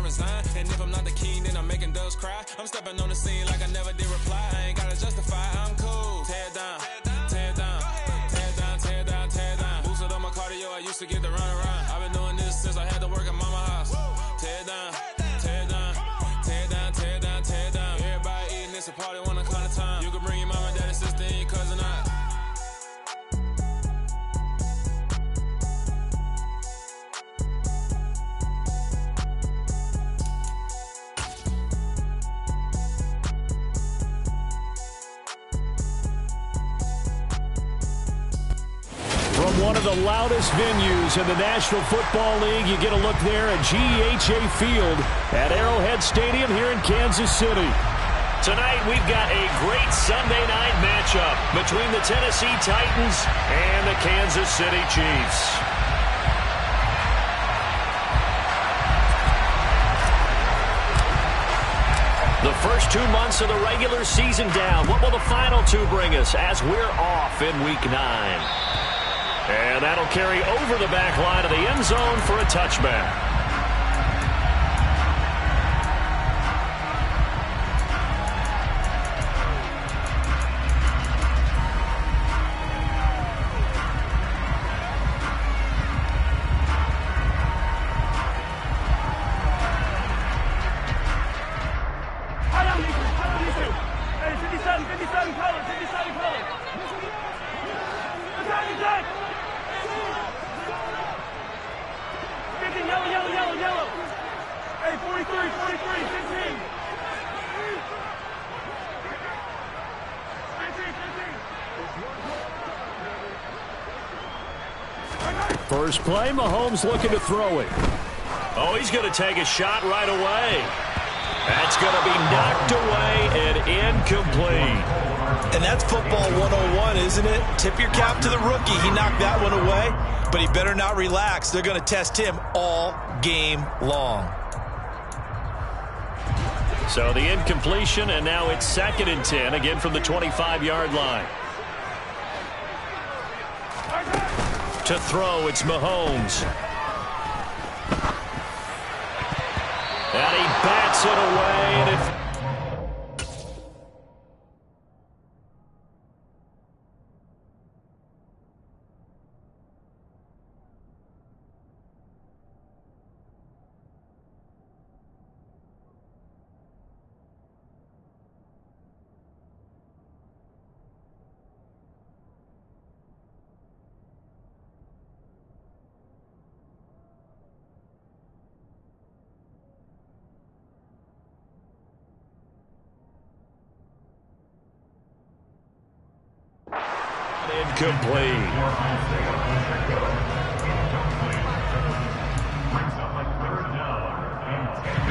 resign. And if I'm not the king, then I'm making doves cry. I'm stepping on the scene like I never did reply. I ain't gotta justify, I'm cool. Tear down, tear down, tear down, tear down, tear down. Boosted on my cardio, I used to get the run around. I've been doing this since I had to work at mama house. Tear down, tear down, tear down, tear down, tear down. Everybody eating, it's a party, one o'clock time. You can bring your mama, daddy, sister, and your cousin out. One of the loudest venues in the National Football League. You get a look there at GEHA Field at Arrowhead Stadium here in Kansas City. Tonight we've got a great Sunday night matchup between the Tennessee Titans and the Kansas City Chiefs. The first 2 months of the regular season down. What will the final two bring us as we're off in Week 9? And that'll carry over the back line of the end zone for a touchback. First play, Mahomes looking to throw it. Oh, he's going to take a shot right away. That's going to be knocked away and incomplete. And that's football 101, isn't it? Tip your cap to the rookie. He knocked that one away, but he better not relax. They're going to test him all game long. So the incompletion, and now it's 2nd and 10, again from the 25-yard line. To throw, it's Mahomes. And he bats it away, and it... Incomplete.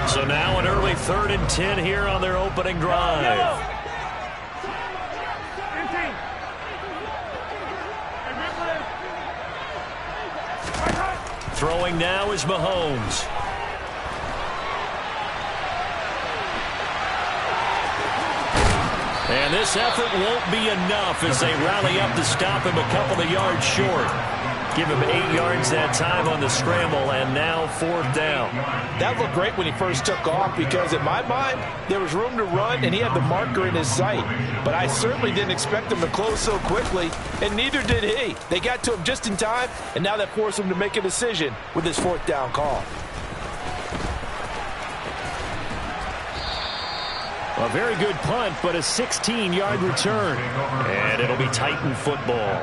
So now an early 3rd and 10 here on their opening drive. Throwing now is Mahomes. And this effort won't be enough as they rally up to stop him a couple of yards short. Give him 8 yards that time on the scramble, and now 4th down. That looked great when he first took off because, in my mind, there was room to run, and he had the marker in his sight. But I certainly didn't expect him to close so quickly, and neither did he. They got to him just in time, and now that forced him to make a decision with his 4th down call. A very good punt, but a 16-yard return. And it'll be Titan football.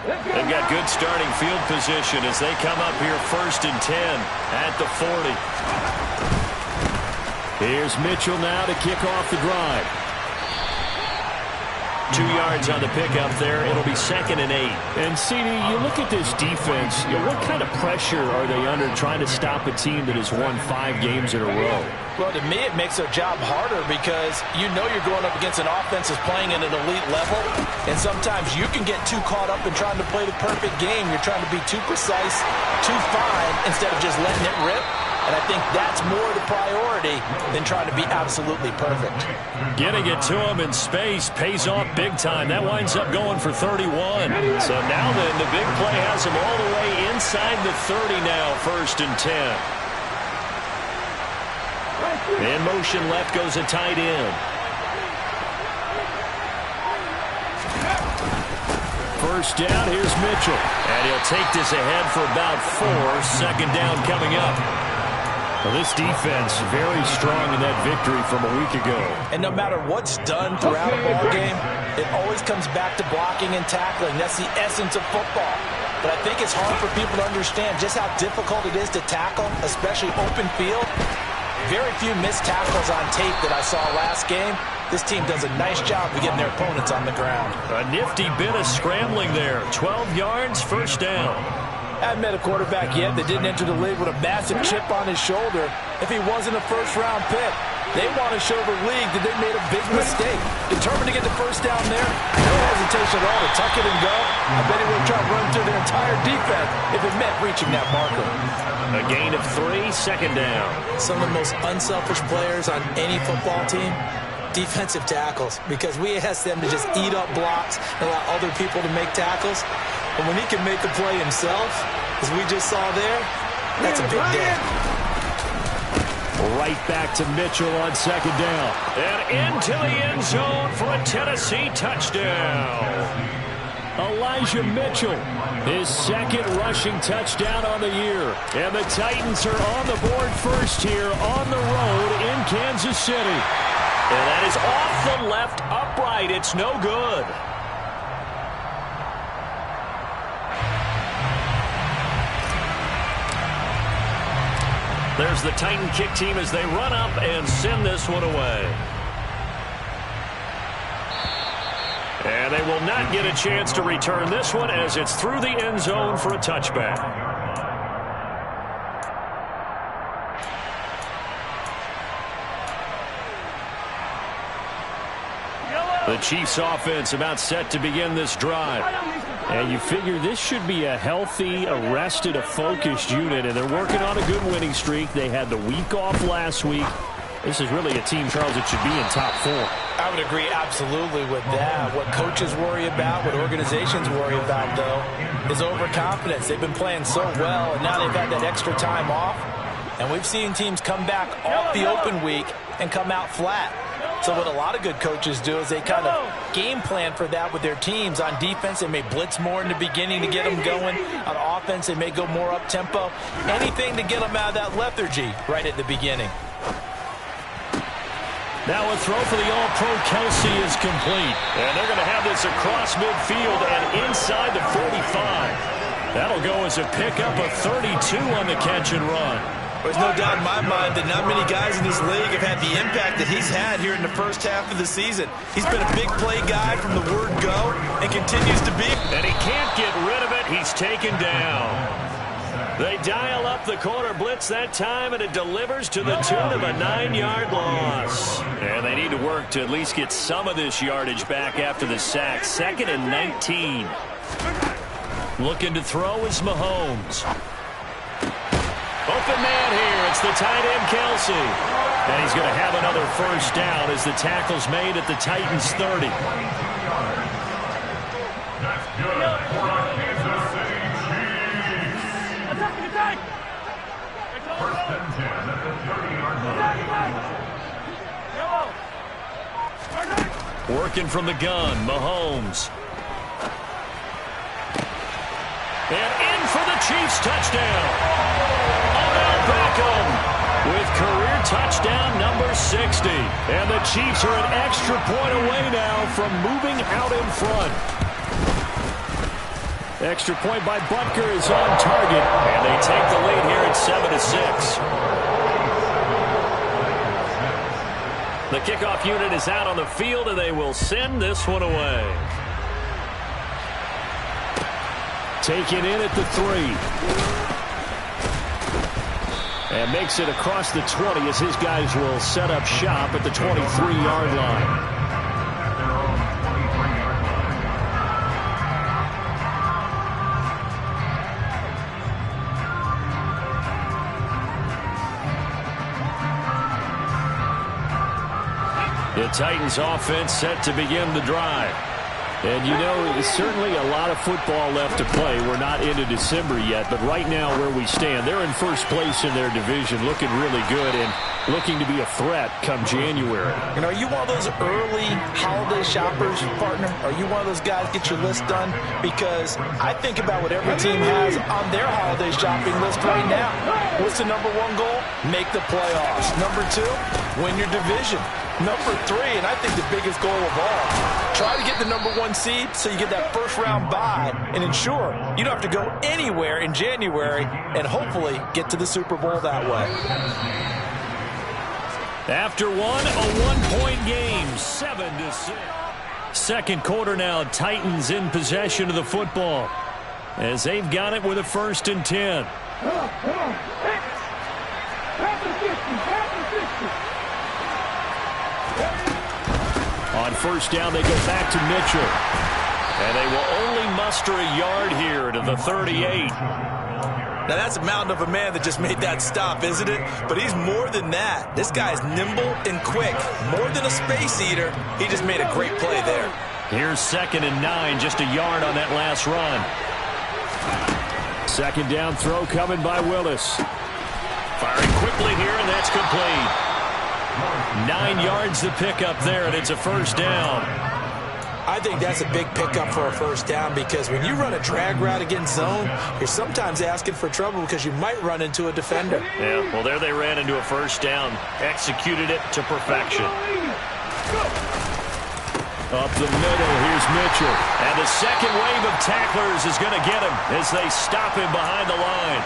They've got good starting field position as they come up here 1st and 10 at the 40. Here's Mitchell now to kick off the drive. 2 yards on the pickup there. It'll be 2nd and 8. And, CD, you look at this defense, what kind of pressure are they under trying to stop a team that has won 5 games in a row? Well, to me, it makes their job harder because you know you're going up against an offense that's playing at an elite level, and sometimes you can get too caught up in trying to play the perfect game. You're trying to be too precise, too fine, instead of just letting it rip. And I think that's more the priority than trying to be absolutely perfect. Getting it to him in space pays off big time. That winds up going for 31. So now then, the big play has him all the way inside the 30 now, 1st and 10. In motion left goes a tight end. First down, here's Mitchell. And he'll take this ahead for about 4. 2nd down coming up. Well, this defense very strong in that victory from a week ago. And no matter what's done throughout a ball game, it always comes back to blocking and tackling. That's the essence of football. But I think it's hard for people to understand just how difficult it is to tackle, especially open field. Very few missed tackles on tape that I saw last game. This team does a nice job of getting their opponents on the ground. A nifty bit of scrambling there. 12 yards, 1st down. I haven't met a quarterback yet that didn't enter the league with a massive chip on his shoulder if he wasn't a first-round pick. They want to show the league that they made a big mistake. Determined to get the first down there, no hesitation at all to tuck it and go. I bet he would try to run through their entire defense if it meant reaching that marker. A gain of 3, 2nd down. Some of the most unselfish players on any football team, defensive tackles, because we ask them to just eat up blocks and allow other people to make tackles. But when he can make a play himself, as we just saw there, that's a big day. Right back to Mitchell on 2nd down. And into the end zone for a Tennessee touchdown. Elijah Mitchell, his 2nd rushing touchdown on the year. And the Titans are on the board first here on the road in Kansas City. And that is off the left upright. It's no good. There's the Titan kick team as they run up and send this one away. And they will not get a chance to return this one as it's through the end zone for a touchback. The Chiefs offense about set to begin this drive. And you figure this should be a healthy, a rested, a focused unit. And they're working on a good winning streak. They had the week off last week. This is really a team, Charles, that should be in top 4. I would agree absolutely with that. What coaches worry about, what organizations worry about, though, is overconfidence. They've been playing so well, and now they've had that extra time off. And we've seen teams come back off the open week and come out flat. So what a lot of good coaches do is they kind of game plan for that with their teams. On defense, they may blitz more in the beginning to get them going. On offense, they may go more up-tempo. Anything to get them out of that lethargy right at the beginning. Now a throw for the All-Pro Kelsey is complete. And they're going to have this across midfield and inside the 45. That'll go as a pickup of 32 on the catch and run. There's no doubt in my mind that not many guys in this league have had the impact that he's had here in the first half of the season. He's been a big play guy from the word go and continues to be. And he can't get rid of it. He's taken down. They dial up the corner blitz that time, and it delivers to the tune of a 9-yard loss. And they need to work to at least get some of this yardage back after the sack. 2nd and 19. Looking to throw is Mahomes. Open man here. It's the tight end, Kelsey. And he's going to have another first down as the tackle's made at the Titans' 30. Working from the gun, Mahomes. And in for the Chiefs touchdown. Odell Beckham with career touchdown number 60. And the Chiefs are an extra point away now from moving out in front. Extra point by Butker is on target. And they take the lead here at 7-6. The kickoff unit is out on the field, and they will send this one away. Taken in at the 3. And makes it across the 20 as his guys will set up shop at the 23-yard line. The Titans offense set to begin the drive. And you know, there's certainly a lot of football left to play. We're not into December yet, but right now where we stand, they're in first place in their division, looking really good and looking to be a threat come January. And are you one of those early holiday shoppers, partner? Are you one of those guys get your list done? Because I think about what every team has on their holiday shopping list right now. What's the number one goal? Make the playoffs. Number two, win your division. Number three, and I think the biggest goal of all, try to get the number one seed so you get that first round bye and ensure you don't have to go anywhere in January and hopefully get to the Super Bowl that way. After one, a one-point game, 7-6. Second quarter now, Titans in possession of the football as they've got it with a 1st and 10. On first down, they go back to Mitchell. And they will only muster a yard here to the 38. Now, that's a mountain of a man that just made that stop, isn't it? But he's more than that. This guy's nimble and quick. More than a space eater, he just made a great play there. Here's 2nd and 9, just a yard on that last run. 2nd down throw coming by Willis. Firing quickly here, and that's complete. 9 yards to pick up there, and it's a 1st down. I think that's a big pickup for a 1st down because when you run a drag route against zone, you're sometimes asking for trouble because you might run into a defender. Yeah, well, there they ran into a 1st down. Executed it to perfection. Up the middle, here's Mitchell. And the second wave of tacklers is going to get him as they stop him behind the line.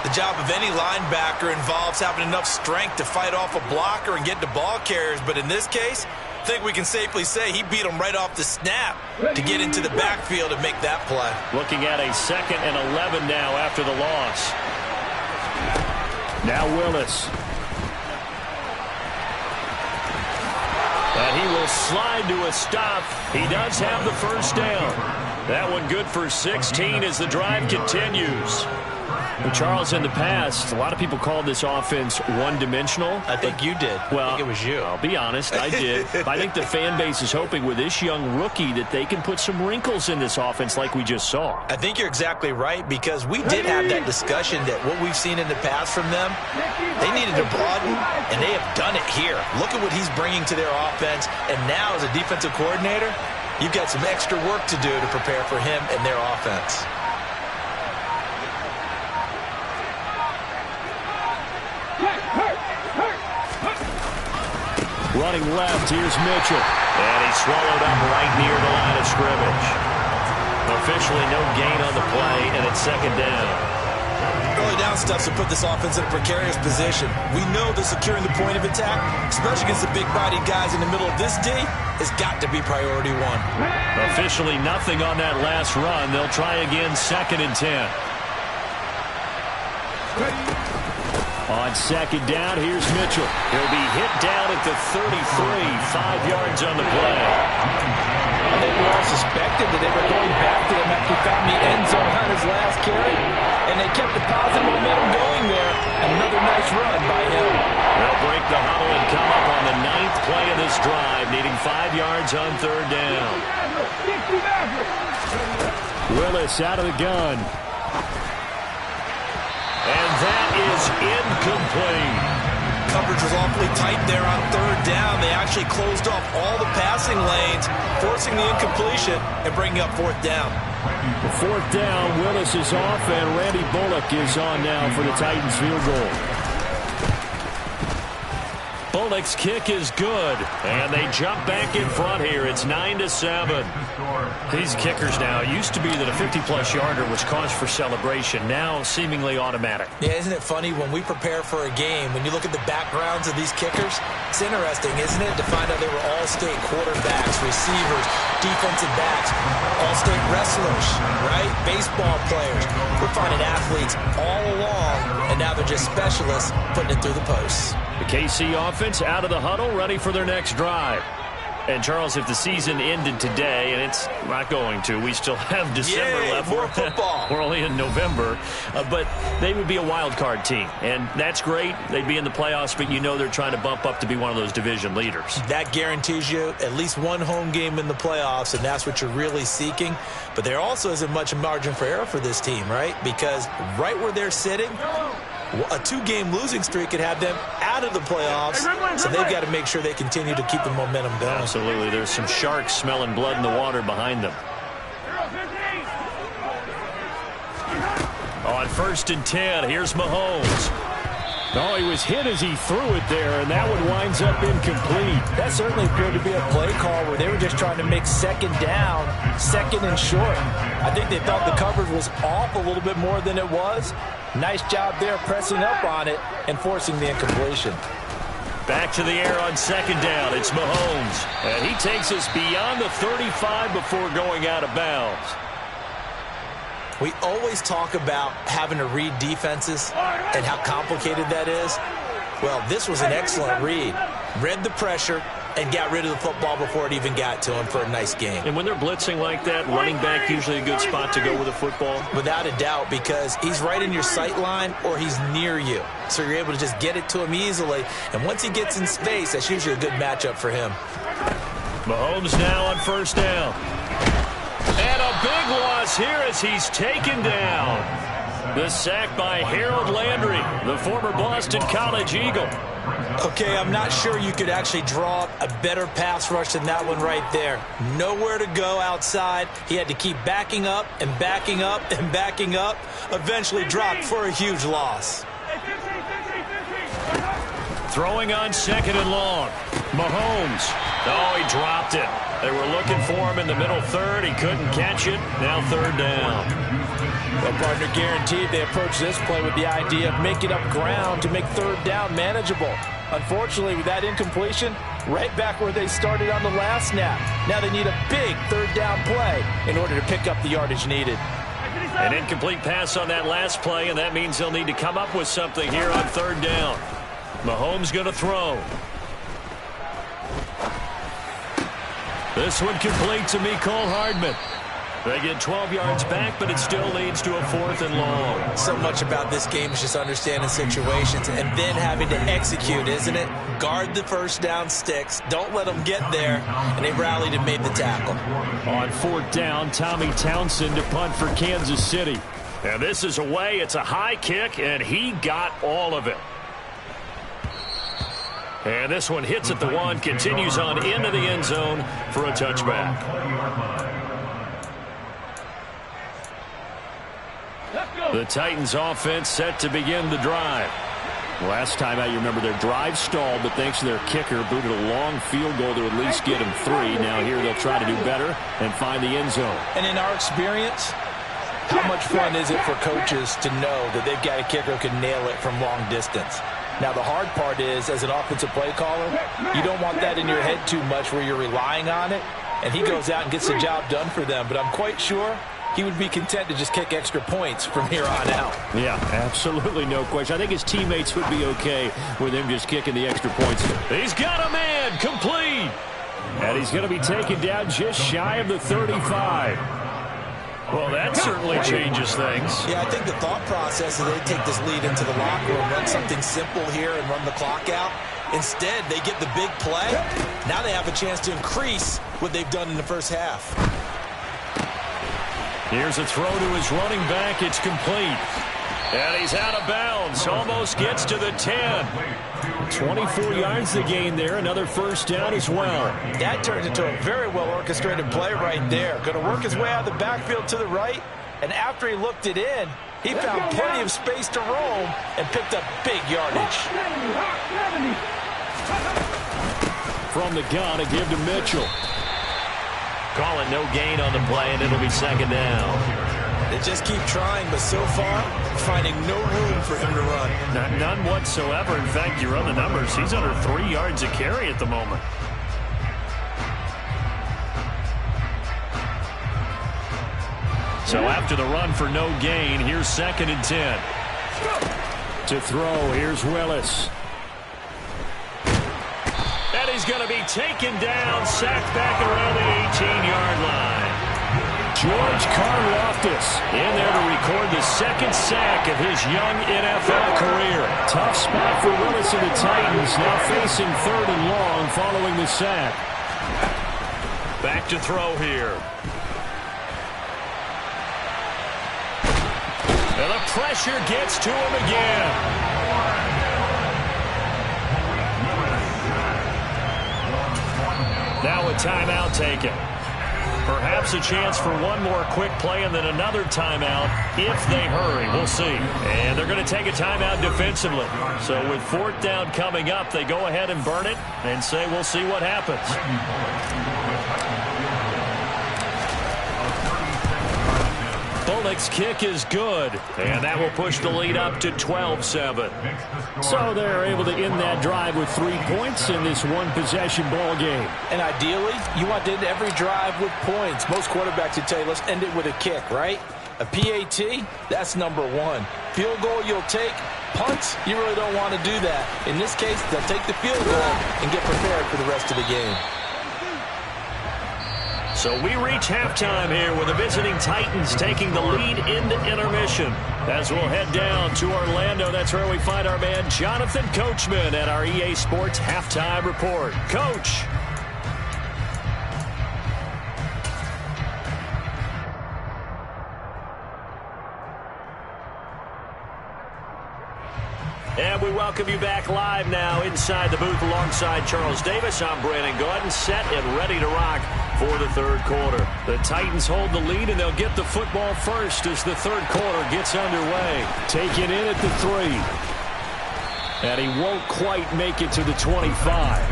The job of any linebacker involves having enough strength to fight off a blocker and get to ball carriers. But in this case, I think we can safely say he beat him right off the snap to get into the backfield and make that play. Looking at a 2nd and 11 now after the loss. Now Willis. And he will slide to a stop. He does have the 1st down. That one good for 16 as the drive continues. Well, Charles, in the past, a lot of people called this offense one-dimensional. I think you did. Well, I think it was you. I'll be honest, I did. I think the fan base is hoping with this young rookie that they can put some wrinkles in this offense like we just saw. I think you're exactly right because we did have that discussion that what we've seen in the past from them, they needed to broaden, and they have done it here. Look at what he's bringing to their offense, and now as a defensive coordinator, you've got some extra work to do to prepare for him and their offense. Running left, here's Mitchell. And he's swallowed up right near the line of scrimmage. Officially no gain on the play, and it's 2nd down. Early down stuff to put this offense in a precarious position. We know that securing the point of attack, especially against the big-bodied guys in the middle of this D, has got to be priority one. Officially nothing on that last run. They'll try again 2nd and 10. On 2nd down, here's Mitchell. He'll be hit down at the 33, 5 yards on the play. I think we all suspected that they were going back to him after he found the end zone on his last carry, and they kept the positive momentum going there. Another nice run by him. They'll break the huddle and come up on the 9th play of this drive, needing 5 yards on 3rd down. Willis out of the gun. And that is incomplete. Coverage was awfully tight there on 3rd down. They actually closed off all the passing lanes, forcing the incompletion and bringing up 4th down. The 4th down, Willis is off, and Randy Bullock is on now for the Titans field goal. Bullock's kick is good, and they jump back in front here. It's 9-7. These kickers now, it used to be that a 50-plus yarder was cause for celebration, now seemingly automatic. Yeah, isn't it funny when we prepare for a game, when you look at the backgrounds of these kickers, it's interesting, isn't it, to find out they were all-state quarterbacks, receivers, defensive backs, all-state wrestlers, right? Baseball players. We're finding athletes all along, and now they're just specialists putting it through the posts. The KC offense out of the huddle, ready for their next drive. And, Charles, if the season ended today, and it's not going to, we still have December left. More football. We're only in November. But they would be a wild card team. And that's great. They'd be in the playoffs, but you know they're trying to bump up to be one of those division leaders. That guarantees you at least one home game in the playoffs, and that's what you're really seeking. But there also isn't much margin for error for this team, right? Because right where they're sitting, a 2-game losing streak could have them out of the playoffs, so they've got to make sure they continue to keep the momentum going. Absolutely. There's some sharks smelling blood in the water behind them. On 1st and 10, here's Mahomes. Oh, he was hit as he threw it there, and that one winds up incomplete. That certainly appeared to be a play call where they were just trying to make second down, second and short. I think they thought the coverage was off a little bit more than it was. Nice job there pressing up on it and forcing the incompletion. Back to the air on 2nd down. It's Mahomes. And he takes us beyond the 35 before going out of bounds. We always talk about having to read defenses and how complicated that is. Well, this was an excellent read. Read the pressure and got rid of the football before it even got to him for a nice game. And when they're blitzing like that, running back usually a good spot to go with the football? Without a doubt, because he's right in your sight line or he's near you. So you're able to just get it to him easily. And once he gets in space, that's usually a good matchup for him. Mahomes now on 1st down. And a big loss here as he's taken down. The sack by Harold Landry, the former Boston College Eagle. Okay, I'm not sure you could actually draw up a better pass rush than that one right there. Nowhere to go outside. He had to keep backing up and backing up and backing up. Eventually dropped for a huge loss. Throwing on 2nd and long. Mahomes. Oh, he dropped it. They were looking for him in the middle 3rd. He couldn't catch it. Now 3rd down. Well, partner, guaranteed they approach this play with the idea of making up ground to make 3rd down manageable. Unfortunately, with that incompletion, right back where they started on the last snap. Now they need a big 3rd down play in order to pick up the yardage needed. An incomplete pass on that last play, and that means they'll need to come up with something here on 3rd down. Mahomes going to throw. This one complete to Mecole Hardman. They get 12 yards back, but it still leads to a 4th and long. So much about this game is just understanding situations and then having to execute, isn't it? Guard the 1st down sticks. Don't let them get there. And they rallied and made the tackle. On 4th down, Tommy Townsend to punt for Kansas City. And this is away. It's a high kick, and he got all of it. And this one hits at the 1, continues on into the end zone for a touchback. The Titans offense set to begin the drive. Last time out, you remember their drive stalled, but thanks to their kicker, booted a long field goal to at least get them 3. Now here they'll try to do better and find the end zone. And in our experience, how much fun is it for coaches to know that they've got a kicker who can nail it from long distance? Now, the hard part is, as an offensive play caller, you don't want that in your head too much where you're relying on it, and he goes out and gets the job done for them. But I'm quite sure he would be content to just kick extra points from here on out. Yeah, absolutely no question. I think his teammates would be okay with him just kicking the extra points. He's got a man, complete. And he's going to be taken down just shy of the 35. Well, that certainly changes things. Yeah, I think the thought process is they take this lead into the locker room, run something simple here and run the clock out. Instead, they get the big play. Now they have a chance to increase what they've done in the first half. Here's a throw to his running back. It's complete. And he's out of bounds. Almost gets to the 10. 24 yards the gain there. Another 1st down as well. That turns into a very well-orchestrated play right there. Going to work his way out of the backfield to the right. And after he looked it in, he found plenty of space to roam and picked up big yardage. From the gun, a give to Mitchell. Call it no gain on the play, and it'll be 2nd down. They just keep trying, but so far, finding no room for him to run. None whatsoever. In fact, you run the numbers. He's under 3 yards a carry at the moment. So after the run for no gain, here's 2nd and 10. To throw, here's Willis. And he's going to be taken down, sacked back around the 18-yard line. George Karlaftis in there to record the second sack of his young NFL career. Tough spot for Willis and the Titans, now facing 3rd and long following the sack. Back to throw here. And the pressure gets to him again. Now a timeout taken. Perhaps a chance for one more quick play and then another timeout if they hurry. We'll see. And they're going to take a timeout defensively. So with 4th down coming up, they go ahead and burn it and say we'll see what happens. Bullock's kick is good, and that will push the lead up to 12-7. So they're able to end that drive with 3 points in this one-possession ball game. And ideally, you want to end every drive with points. Most quarterbacks would tell you, let's end it with a kick, right? A PAT, that's number 1. Field goal you'll take. Punts, you really don't want to do that. In this case, they'll take the field goal and get prepared for the rest of the game. So we reach halftime here with the visiting Titans taking the lead into intermission. As we'll head down to Orlando, that's where we find our man Jonathan Coachman at our EA Sports Halftime Report. Coach. And we welcome you back live now inside the booth alongside Charles Davis. I'm Brandon Gaudin, set and ready to rock for the 3rd quarter. The Titans hold the lead, and they'll get the football first as the 3rd quarter gets underway. Taken in at the 3. And he won't quite make it to the 25.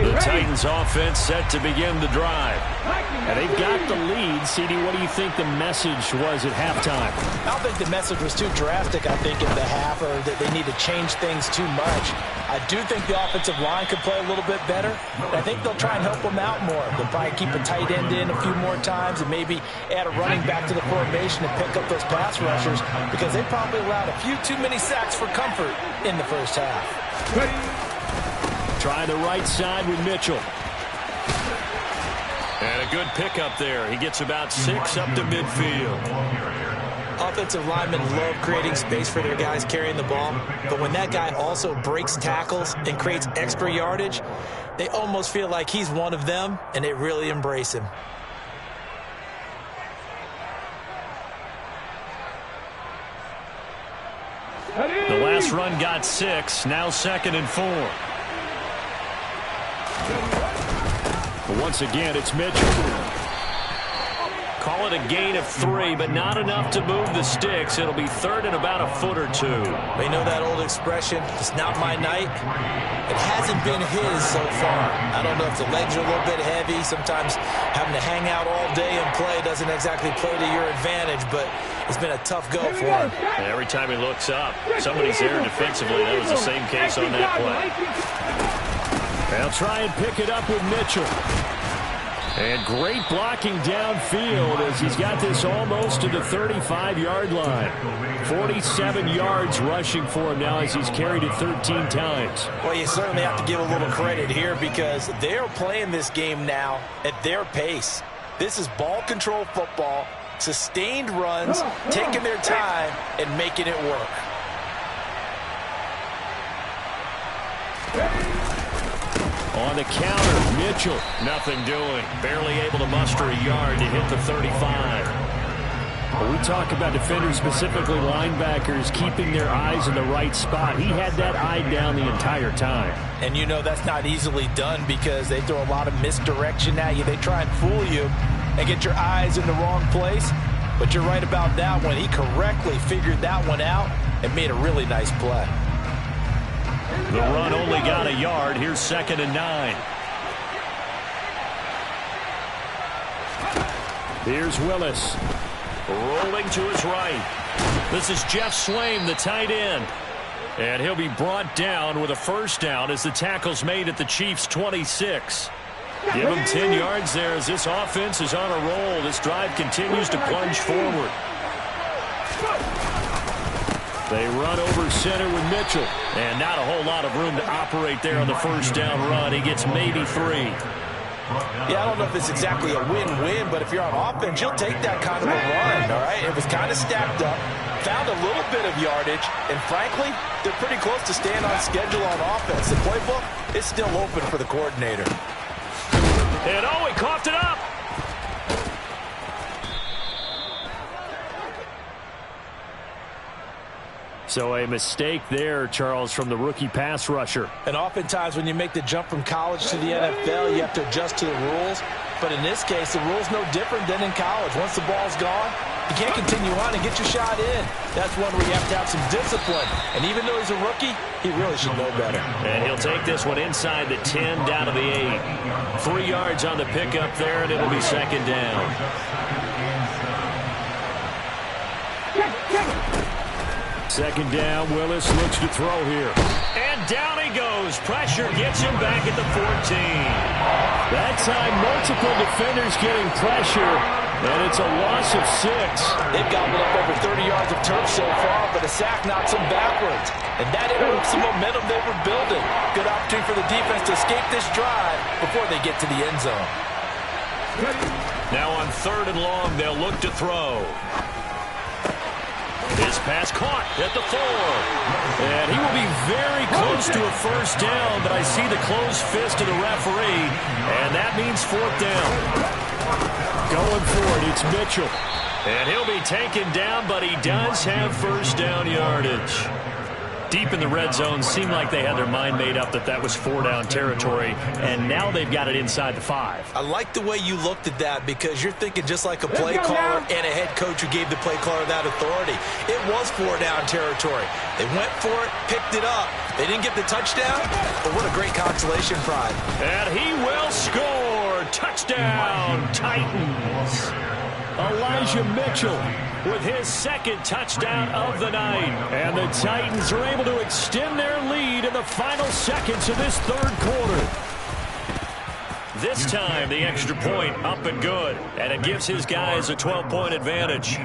The Titans offense set to begin the drive. And they've got the lead. CD, what do you think the message was at halftime? I don't think the message was too drastic, I think, at the half, or that they need to change things too much. I do think the offensive line could play a little bit better. And I think they'll try and help them out more. They'll probably keep a tight end in a few more times and maybe add a running back to the formation and pick up those pass rushers, because they probably allowed a few too many sacks for comfort in the first half. Try the right side with Mitchell. And a good pickup there. He gets about 6 up to midfield. Offensive linemen love creating space for their guys carrying the ball, but when that guy also breaks tackles and creates extra yardage, they almost feel like he's one of them, and they really embrace him. The last run got 6, now 2nd and 4. But once again, it's Mitchell. Call it a gain of 3, but not enough to move the sticks. It'll be 3rd and about a foot or 2. They know that old expression, it's not my night. It hasn't been his so far. I don't know if the legs are a little bit heavy. Sometimes having to hang out all day and play doesn't exactly play to your advantage, but it's been a tough go for him. And every time he looks up, somebody's there defensively. That was the same case on that play. They'll try and pick it up with Mitchell. And great blocking downfield as he's got this almost to the 35-yard line. 47 yards rushing for him now as he's carried it 13 times. Well, you certainly have to give a little credit here because they're playing this game now at their pace. This is ball control football, sustained runs, taking their time and making it work. On the counter, Mitchell, nothing doing. Barely able to muster a yard to hit the 35. When we talk about defenders, specifically linebackers, keeping their eyes in the right spot, he had that eye down the entire time. And you know that's not easily done because they throw a lot of misdirection at you. They try and fool you and get your eyes in the wrong place. But you're right about that one. He correctly figured that one out and made a really nice play. The run only got a yard. Here's 2nd and 9. Here's Willis. Rolling to his right. This is Jeff Swaim, the tight end. And he'll be brought down with a first down as the tackle's made at the Chiefs' 26. Give him 10 yards there as this offense is on a roll. This drive continues to plunge forward. They run over center with Mitchell. And not a whole lot of room to operate there on the first down run. He gets maybe 3. Yeah, I don't know if it's exactly a win-win, but if you're on offense, you'll take that kind of a run, all right? It was kind of stacked up, found a little bit of yardage, and frankly, they're pretty close to staying on schedule on offense. The playbook is still open for the coordinator. And he coughed it up. So a mistake there, Charles, from the rookie pass rusher. And oftentimes when you make the jump from college to the NFL, you have to adjust to the rules. But in this case, the rule's no different than in college. Once the ball's gone, you can't continue on and get your shot in. That's one where you have to have some discipline. And even though he's a rookie, he really should know better. And he'll take this one inside the 10, down to the 8. 3 yards on the pickup there, and it'll be second down. Second down, Willis looks to throw here. And down he goes. Pressure gets him back at the 14. That time, multiple defenders getting pressure, and it's a loss of 6. They've gobbled up over 30 yards of turf so far, but a sack knocks them backwards. And that interrupts the momentum they were building. Good opportunity for the defense to escape this drive before they get to the end zone. Now on 3rd and long, they'll look to throw. This pass caught at the 4. And he will be very close to a first down, but I see the closed fist of the referee, and that means 4th down. Going for it, it's Mitchell. And he'll be taken down, but he does have first down yardage. Deep in the red zone, seemed like they had their mind made up that that was 4-down territory, and now they've got it inside the 5. I like the way you looked at that because you're thinking just like a play caller and a head coach who gave the play caller that authority. It was 4-down territory. They went for it, picked it up. They didn't get the touchdown, but what a great consolation prize. And he will score. Touchdown, Titans. Elijah Mitchell with his 2nd touchdown of the night. And the Titans are able to extend their lead in the final seconds of this 3rd quarter. This time, the extra point up and good. And it gives his guys a 12-point advantage.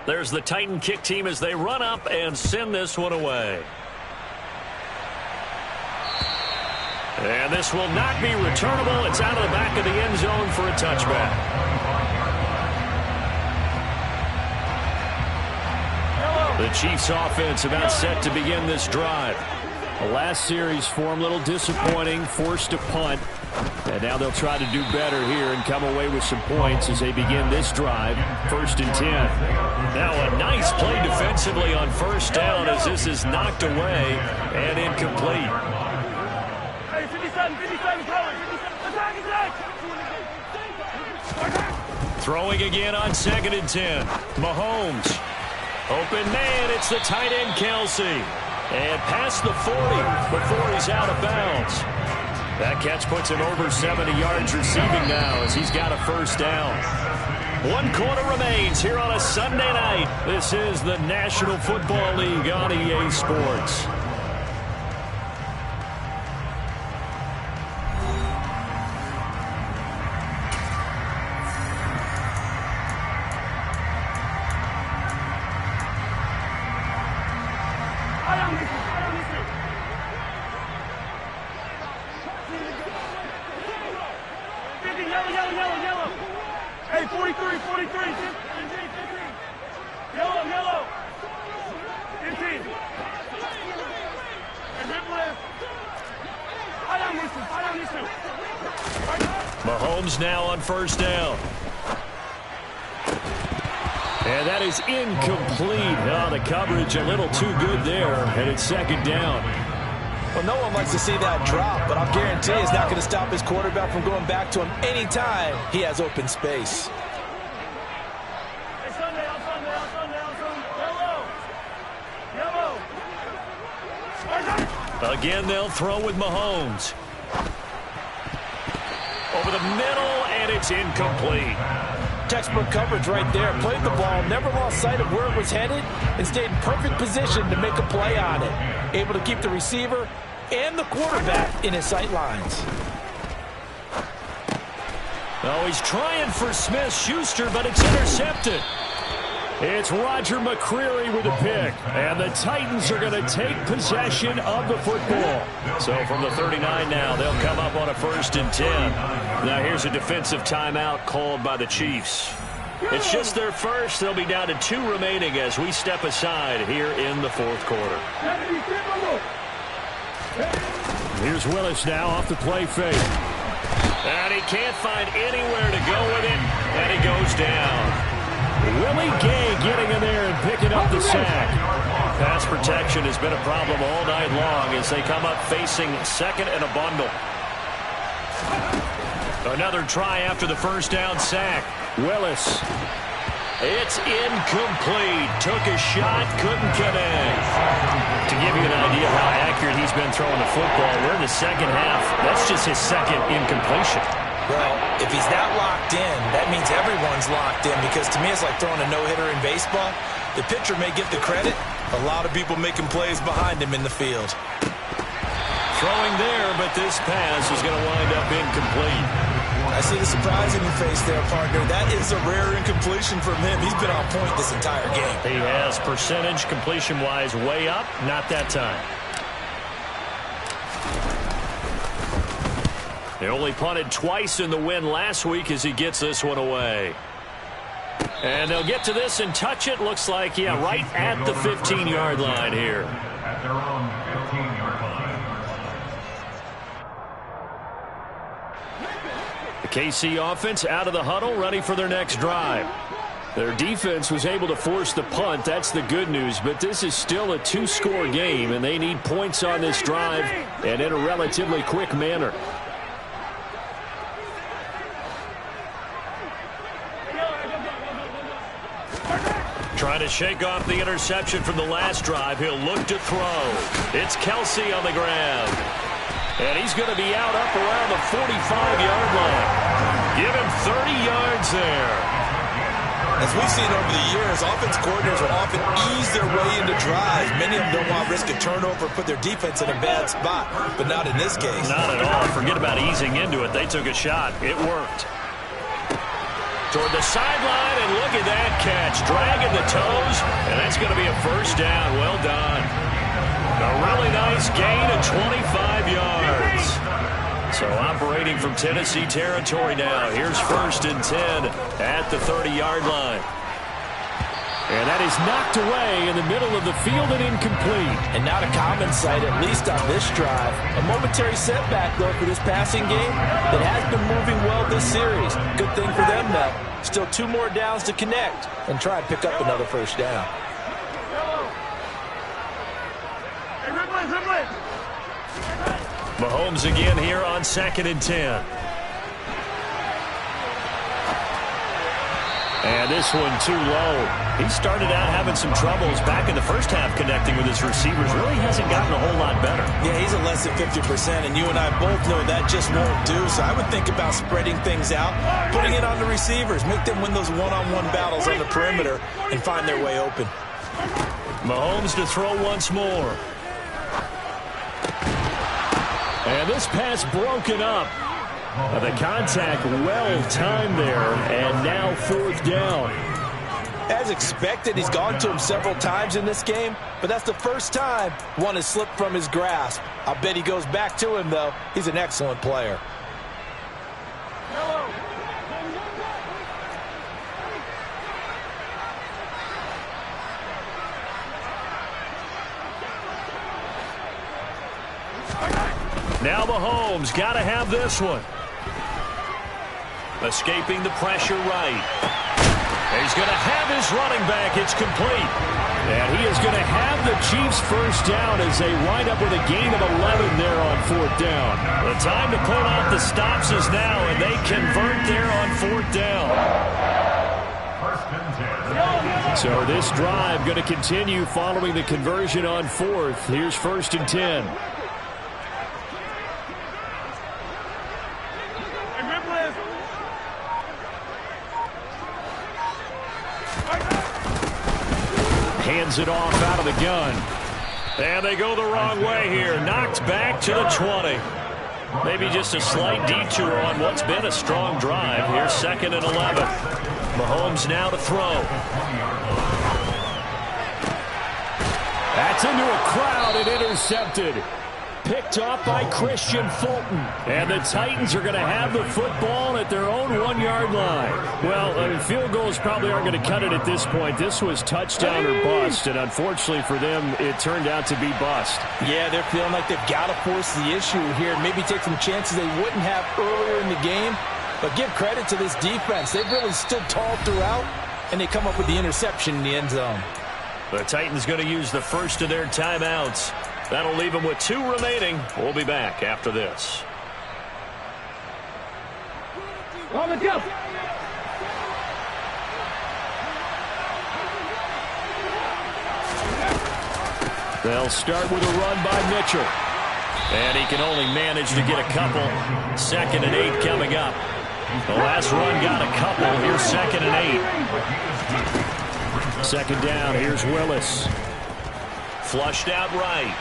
There's the Titan kick team as they run up and send this one away. And this will not be returnable. It's out of the back of the end zone for a touchback. The Chiefs offense about set to begin this drive. The last series for them, a little disappointing, forced a punt. And now they'll try to do better here and come away with some points as they begin this drive. 1st and 10. Now a nice play defensively on first down as this is knocked away and incomplete. Throwing again on 2nd and 10. Mahomes. Open man, it's the tight end Kelsey. And past the 40 before he's out of bounds. That catch puts him over 70 yards receiving now as he's got a first down. 1 quarter remains here on a Sunday night. This is the National Football League on EA Sports. Hey, 43. Yellow. 15. And hip left. I don't listen. Mahomes now on first down. And that is incomplete. Oh, the coverage a little too good there. And it's 2nd down. Well, no one likes to see that drop, but I'll guarantee it's not going to stop his quarterback from going back to him anytime he has open space. Hey, Sunday. Yellow. Again, they'll throw with Mahomes. over the middle, and it's incomplete. Textbook coverage right there. Played the ball, never lost sight of where it was headed, and stayed in perfect position to make a play on it. Able to keep the receiver and the quarterback in his sight lines. Oh, he's trying for Smith-Schuster, but it's intercepted. It's Roger McCreary with a pick, and the Titans are going to take possession of the football. So from the 39 now, they'll come up on a 1st and 10. Now here's a defensive timeout called by the Chiefs. It's just their first. They'll be down to 2 remaining as we step aside here in the 4th quarter. Here's Willis now off the play fake. And he can't find anywhere to go with it, and he goes down. Willie Gay getting in there and picking up the sack. Pass protection has been a problem all night long as they come up facing 2nd and a bundle. Another try after the 1st down sack. Willis. It's incomplete. Took a shot, couldn't connect. To give you an idea of how accurate he's been throwing the football, we're in the 2nd half. That's just his 2nd incompletion. Well, if he's not locked in, that means everyone's locked in, because to me it's like throwing a no-hitter in baseball. The pitcher may get the credit. A lot of people making plays behind him in the field. Throwing there, but this pass is going to wind up incomplete. I see the surprise in your face there, partner. That is a rare incompletion from him. He's been on point this entire game. He has percentage completion-wise way up, not that time. They only punted twice in the win last week as he gets this one away. And they'll get to this and touch it. Looks like, yeah, right at the 15-yard line here. At their own 15-yard line. The KC offense out of the huddle, ready for their next drive. Their defense was able to force the punt. That's the good news. But this is still a 2-score game, and they need points on this drive and in a relatively quick manner. Trying to shake off the interception from the last drive. He'll look to throw. It's Kelsey on the ground. And he's going to be out up around the 45-yard line. Give him 30 yards there. As we've seen over the years, offense coordinators will often ease their way into drives. Many of them don't want to risk a turnover or put their defense in a bad spot, but not in this case. Not at all. Forget about easing into it. They took a shot. It worked. Toward the sideline, and look at that catch. Dragging the toes, and that's going to be a 1st down. Well done. A really nice gain of 25 yards. So operating from Tennessee territory now. Here's 1st and 10 at the 30-yard line. And that is knocked away in the middle of the field and incomplete. And not a common sight, at least on this drive. A momentary setback, though, for this passing game that has been moving well this series. Good thing for them, though. Still 2 more downs to connect and try and pick up another 1st down. Mahomes again here on 2nd and 10. And this one too low. He started out having some troubles back in the 1st half connecting with his receivers. Really hasn't gotten a whole lot better. Yeah, he's at less than 50%, and you and I both know that just won't do. So I would think about spreading things out, putting it on the receivers, make them win those one-on-one battles on the perimeter and find their way open. Mahomes to throw once more. And this pass broken up. The contact well-timed there, and now 4th down. As expected, he's gone to him several times in this game, but that's the first time one has slipped from his grasp. I'll bet he goes back to him, though. He's an excellent player. Now Mahomes got to have this one. Escaping the pressure right. He's going to have his running back. It's complete. And he is going to have the Chiefs 1st down as they wind up with a gain of 11 there on 4th down. The time to pull out the stops is now, and they convert there on 4th down. So this drive going to continue following the conversion on 4th. Here's 1st and 10. hands it off out of the gun. And they go the wrong way here. Knocked back to the 20. Maybe just a slight detour on what's been a strong drive. Here's 2nd and 11. Mahomes now to throw. That's into a crowd and intercepted. Picked off by Christian Fulton. And the Titans are going to have the football at their own 1-yard line. Well, field goals probably aren't going to cut it at this point. This was touchdown or bust, and unfortunately for them, it turned out to be bust. Yeah, they're feeling like they've got to force the issue here and maybe take some chances they wouldn't have earlier in the game. But give credit to this defense. They've really stood tall throughout, and they come up with the interception in the end zone. The Titans going to use the first of their timeouts. That'll leave them with 2 remaining. We'll be back after this. Let's go. They'll start with a run by Mitchell. And he can only manage to get a couple. 2nd and 8 coming up. The last run got a couple. Here's 2nd and 8. 2nd down. Here's Willis. Flushed out right.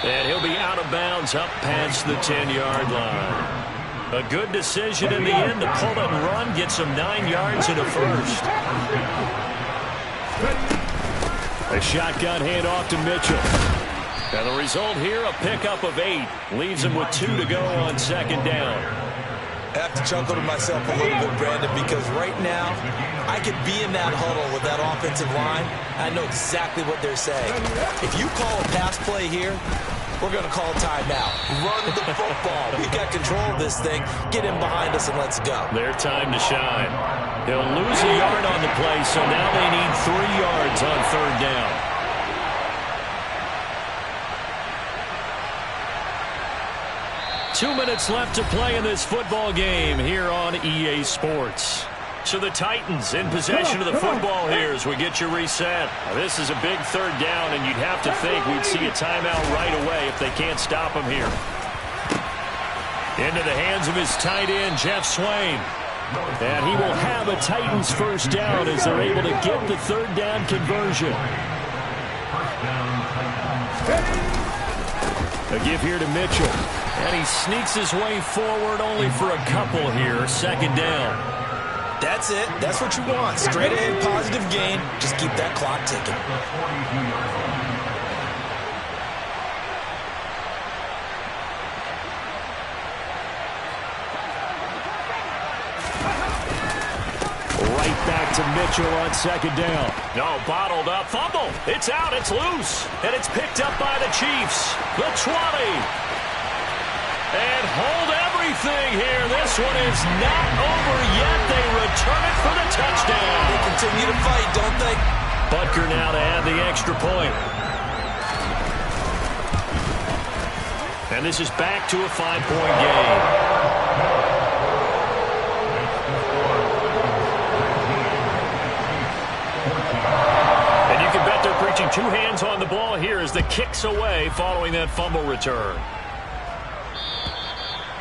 And he'll be out of bounds up past the 10-yard line. A good decision in the end to pull it and run. Get some 9 yards in a first. A shotgun handoff to Mitchell. And the result here, a pickup of 8. Leaves him with 2 to go on 2nd down. I have to chuckle to myself a little bit, Brandon, because right now I could be in that huddle with that offensive line. I know exactly what they're saying. If you call a pass play here, we're going to call timeout. Run the football. We've got control of this thing. Get him behind us and let's go. Their time to shine. He'll lose a yard on the play, so now they need 3 yards on 3rd down. Two minutes left to play in this football game here on EA Sports. So the Titans in possession of the football here as we get you reset. Now, this is a big 3rd down, and you'd have to think we'd see a timeout right away if they can't stop him here. Into the hands of his tight end, Jeff Swain. And he will have a Titans 1st down as they're able to get the 3rd down conversion. A give here to Mitchell. And he sneaks his way forward only for a couple here. 2nd down. That's it. That's what you want. Straight ahead, positive gain. Just keep that clock ticking. Right back to Mitchell on 2nd down. No, bottled up. Fumble. It's out. It's loose. And it's picked up by the Chiefs. The 20. And hold everything here. This one is not over yet. They return it for the touchdown. They continue to fight, don't they? Butker now to add the extra point. And this is back to a 5-point game. And you can bet they're preaching 2 hands on the ball here as the kick's away following that fumble return.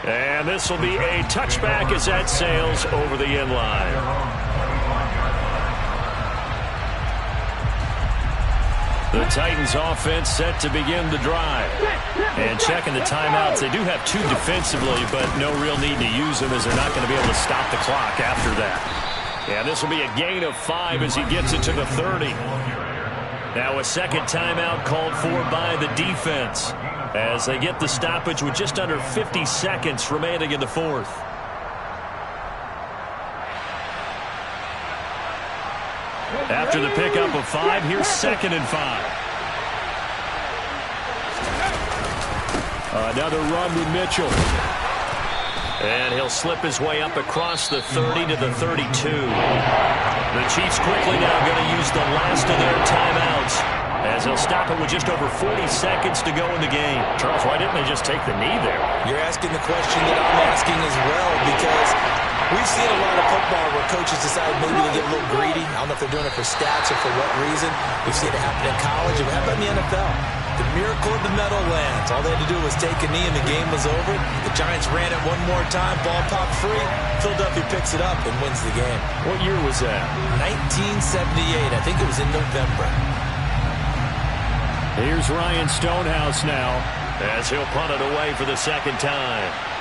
And this will be a touchback as that sails over the end line. The Titans offense set to begin the drive. And checking the timeouts, they do have 2 defensively, but no real need to use them as they're not going to be able to stop the clock after that. And this will be a gain of 5 as he gets it to the 30. Now a 2nd timeout called for by the defense, as they get the stoppage with just under 50 seconds remaining in the 4th. After the pickup of 5, here's 2nd and 5. Another run with Mitchell. And he'll slip his way up across the 30 to the 32. The Chiefs quickly now going to use the last of their timeouts, as they'll stop it with just over 40 seconds to go in the game. Charles, why didn't they just take the knee there? You're asking the question that I'm asking as well, because we've seen a lot of football where coaches decide maybe to get a little greedy. I don't know if they're doing it for stats or for what reason. We've seen it happen in college, and how about in the NFL? The miracle of the Meadowlands. All they had to do was take a knee and the game was over. The Giants ran it one more time. Ball popped free. Philadelphia picks it up and wins the game. What year was that? 1978. I think it was in November. Here's Ryan Stonehouse now, as he'll punt it away for the second time.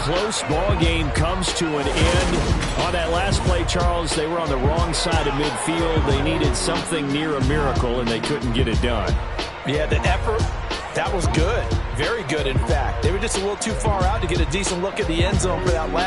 Close ball game comes to an end. On that last play, Charles, they were on the wrong side of midfield. They needed something near a miracle, and they couldn't get it done. Yeah, the effort, that was good. Very good, in fact. They were just a little too far out to get a decent look at the end zone for that last